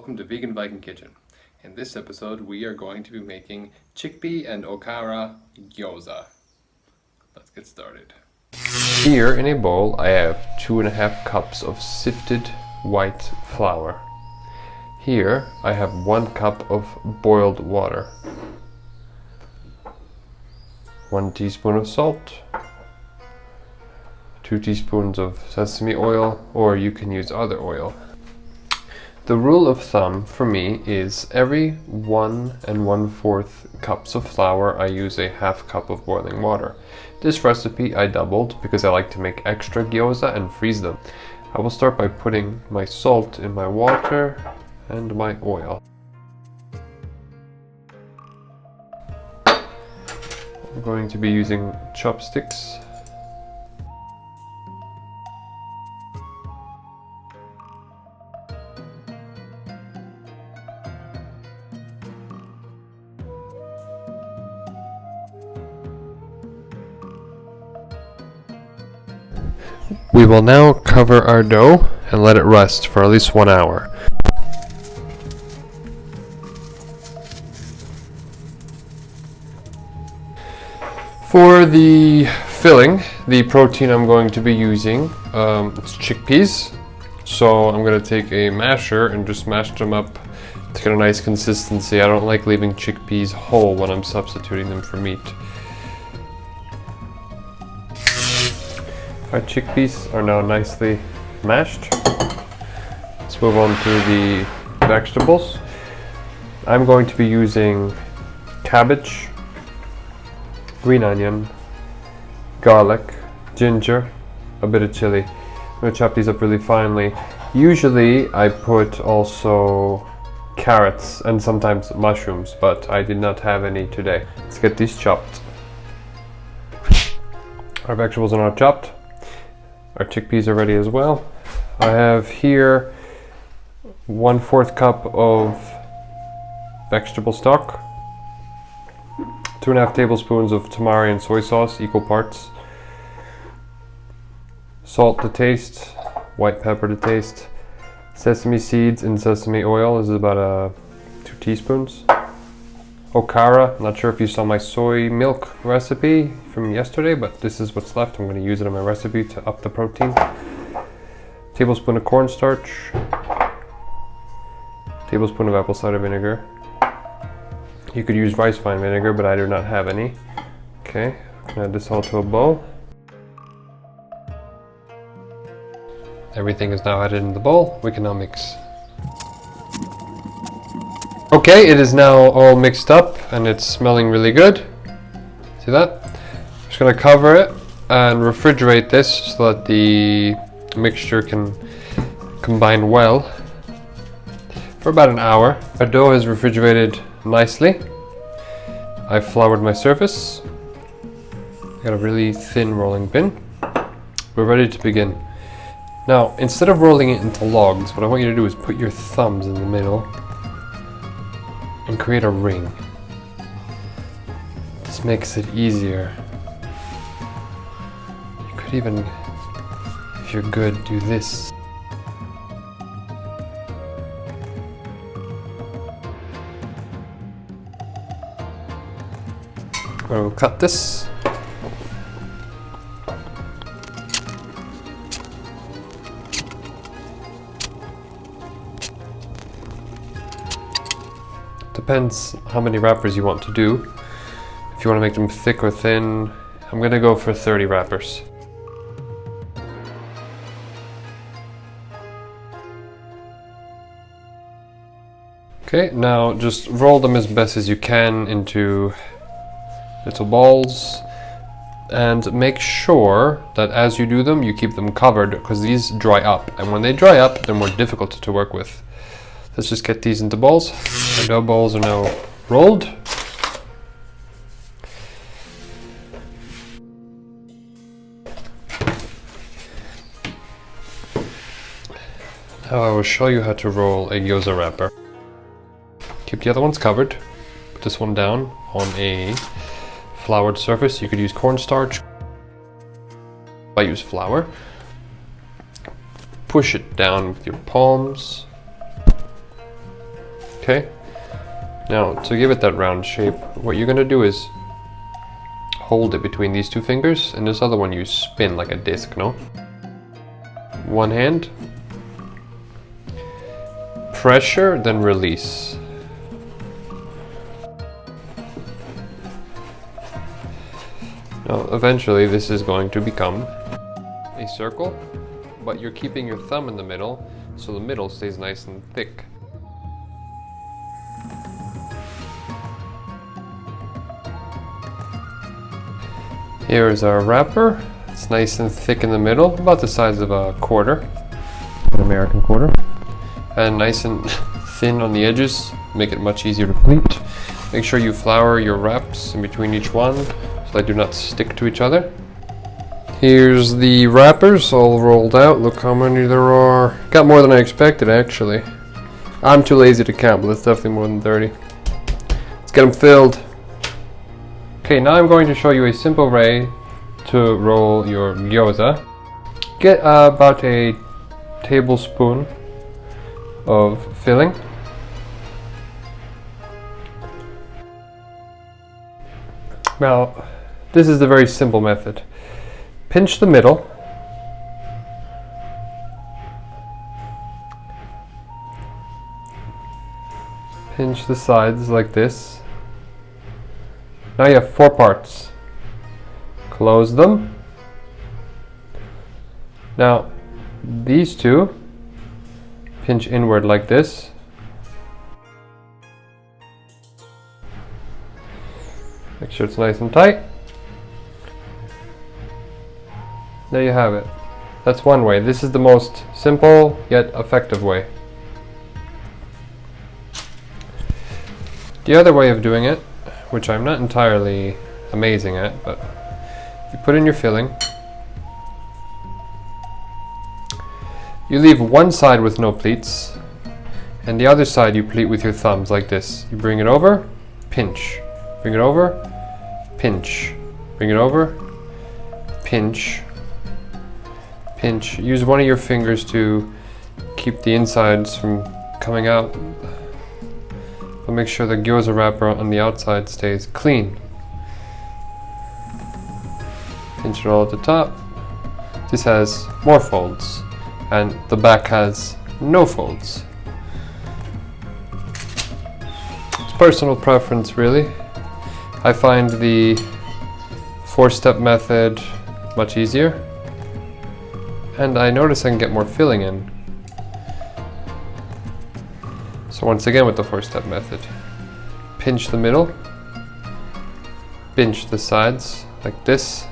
welcome to Vegan Viking Kitchen. In this episode we are going to be making chickpea and okara gyoza. Let's get started. Here in a bowl I have 2.5 cups of sifted white flour. Here I have 1 cup of boiled water, 1 teaspoon of salt, 2 teaspoons of sesame oil, or you can use other oil. The rule of thumb for me is every 1 1/4 cups of flour I use a 1/2 cup of boiling water. This recipe I doubled because I like to make extra gyoza and freeze them. I will start by putting my salt in my water and my oil. I'm going to be using chopsticks. We will now cover our dough and let it rest for at least 1 hour. For the filling, the protein I'm going to be using, it's chickpeas. So I'm going to take a masher and just mash them up to get a nice consistency. I don't like leaving chickpeas whole when I'm substituting them for meat. Our chickpeas are now nicely mashed. Let's move on to the vegetables. I'm going to be using cabbage, green onion, garlic, ginger, a bit of chili. I'm going to chop these up really finely. Usually I put also carrots and sometimes mushrooms, but I did not have any today. Let's get these chopped. Our vegetables are now chopped. Our chickpeas are ready as well. I have here 1/4 cup of vegetable stock, 2.5 tablespoons of tamari and soy sauce, equal parts, salt to taste, white pepper to taste, sesame seeds and sesame oil is about 2 teaspoons. Okara, I'm not sure if you saw my soy milk recipe from yesterday, but this is what's left. I'm going to use it in my recipe to up the protein. Tablespoon of cornstarch, tablespoon of apple cider vinegar. You could use rice wine vinegar, but I do not have any. Okay, I'm going to add this all to a bowl. Everything is now added in the bowl. We can now mix. Okay, it is now all mixed up and it's smelling really good. See that? I'm just going to cover it and refrigerate this so that the mixture can combine well for about an hour. Our dough is refrigerated nicely. I've floured my surface. Got a really thin rolling pin. We're ready to begin. Now, instead of rolling it into logs, what I want you to do is put your thumbs in the middle and create a ring. This makes it easier. You could even, if you're good, do this. I will cut this. Depends how many wrappers you want to do. If you want to make them thick or thin, I'm going to go for 30 wrappers. Okay, now just roll them as best as you can into little balls and make sure that as you do them you keep them covered, because these dry up, and when they dry up they're more difficult to work with. Let's just get these into balls. Our dough balls are now rolled. Now I will show you how to roll a gyoza wrapper. Keep the other ones covered. Put this one down on a floured surface. You could use cornstarch. I use flour. Push it down with your palms. Okay. Now, to give it that round shape, what you're gonna do is hold it between these two fingers, and this other one you spin like a disc, no? One hand. Pressure, then release. Now, eventually this is going to become a circle, but you're keeping your thumb in the middle, so the middle stays nice and thick. Here is our wrapper. It's nice and thick in the middle, about the size of a quarter, an American quarter. And nice and thin on the edges, make it much easier to pleat. Make sure you flour your wraps in between each one so they do not stick to each other. Here's the wrappers all rolled out. Look how many there are. Got more than I expected actually. I'm too lazy to count, but that's definitely more than 30. Let's get them filled. Okay, now I'm going to show you a simple way to roll your gyoza. Get about a tablespoon of filling. Now, this is the very simple method. Pinch the middle. Pinch the sides like this. Now you have 4 parts. Close them. Now, these two, pinch inward like this. Make sure it's nice and tight. There you have it. That's one way. This is the most simple yet effective way. The other way of doing it, which I'm not entirely amazing at, but you put in your filling. You leave one side with no pleats, and the other side you pleat with your thumbs like this. You bring it over, pinch. Bring it over, pinch. Bring it over, pinch. Pinch. Use one of your fingers to keep the insides from coming out. But make sure the gyoza wrapper on the outside stays clean. Pinch it all at the top. This has more folds, and the back has no folds. It's personal preference, really. I find the 4-step method much easier, and I notice I can get more filling in. So once again with the 4-step method, pinch the middle, pinch the sides like this,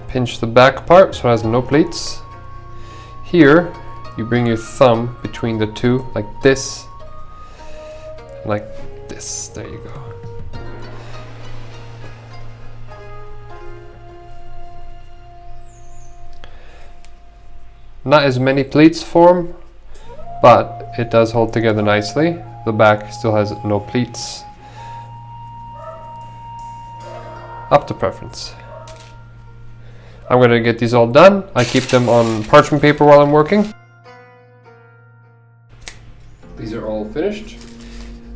pinch the back part so it has no pleats. Here you bring your thumb between the two like this, like this. There you go. Not as many pleats form, but it does hold together nicely. The back still has no pleats. Up to preference. I'm going to get these all done. I keep them on parchment paper while I'm working. These are all finished.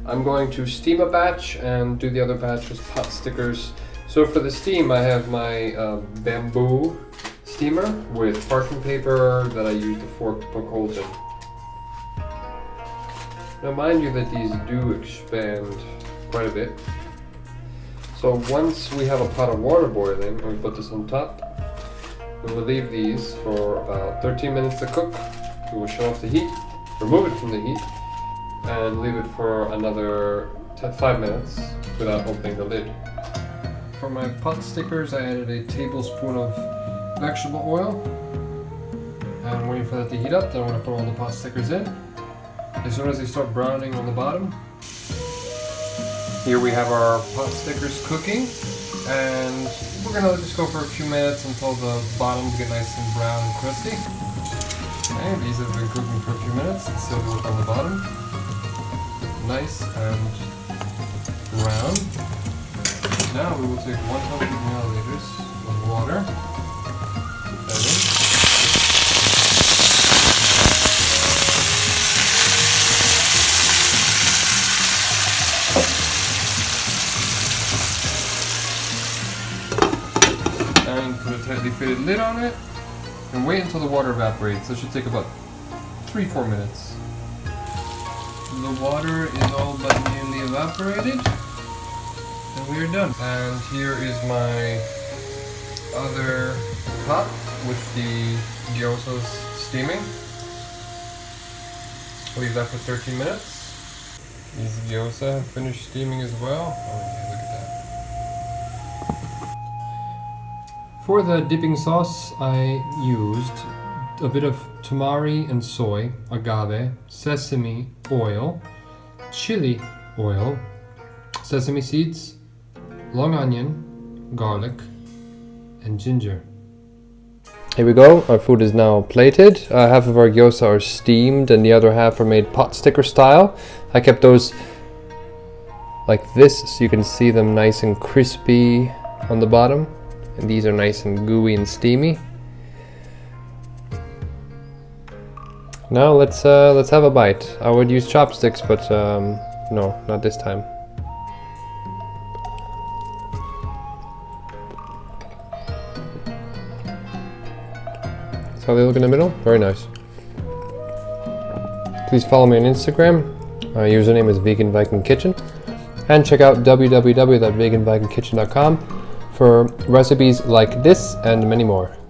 I'm going to steam a batch and do the other batch with pot stickers. So for the steam, I have my bamboo steamer with parchment paper that I use the fork to poke holes in. Now mind you that these do expand quite a bit. So once we have a pot of water boiling and we put this on top, we will leave these for about 13 minutes to cook. We will shut off the heat, remove it from the heat, and leave it for another 5 minutes without opening the lid. For my pot stickers, I added a tablespoon of vegetable oil. I'm waiting for that to heat up, then I'm going to put all the pot stickers in. As soon as they start browning on the bottom, here we have our pot stickers cooking, and we're going to just go for a few minutes until the bottoms get nice and brown and crispy. Okay, these have been cooking for a few minutes. Let's still work on the bottom. Nice and brown. Now we will take 100 milliliters of water. Put that in. tightly fitted lid on it and wait until the water evaporates. That should take about 3-4 minutes. The water is all but nearly evaporated and we are done. And here is my other pot with the gyozas steaming. Leave that for 13 minutes. These gyoza have finished steaming as well. Oh yeah, look at that. For the dipping sauce, I used a bit of tamari and soy, agave, sesame oil, chili oil, sesame seeds, long onion, garlic, and ginger. Here we go, our food is now plated. Half of our gyoza are steamed and the other half are made potsticker style. I kept those like this so you can see them nice and crispy on the bottom. And these are nice and gooey and steamy. Now let's have a bite. I would use chopsticks, but no, not this time. How they look in the middle? Very nice. Please follow me on Instagram. My username is Vegan Viking Kitchen. And check out www.veganvikingkitchen.com for recipes like this and many more.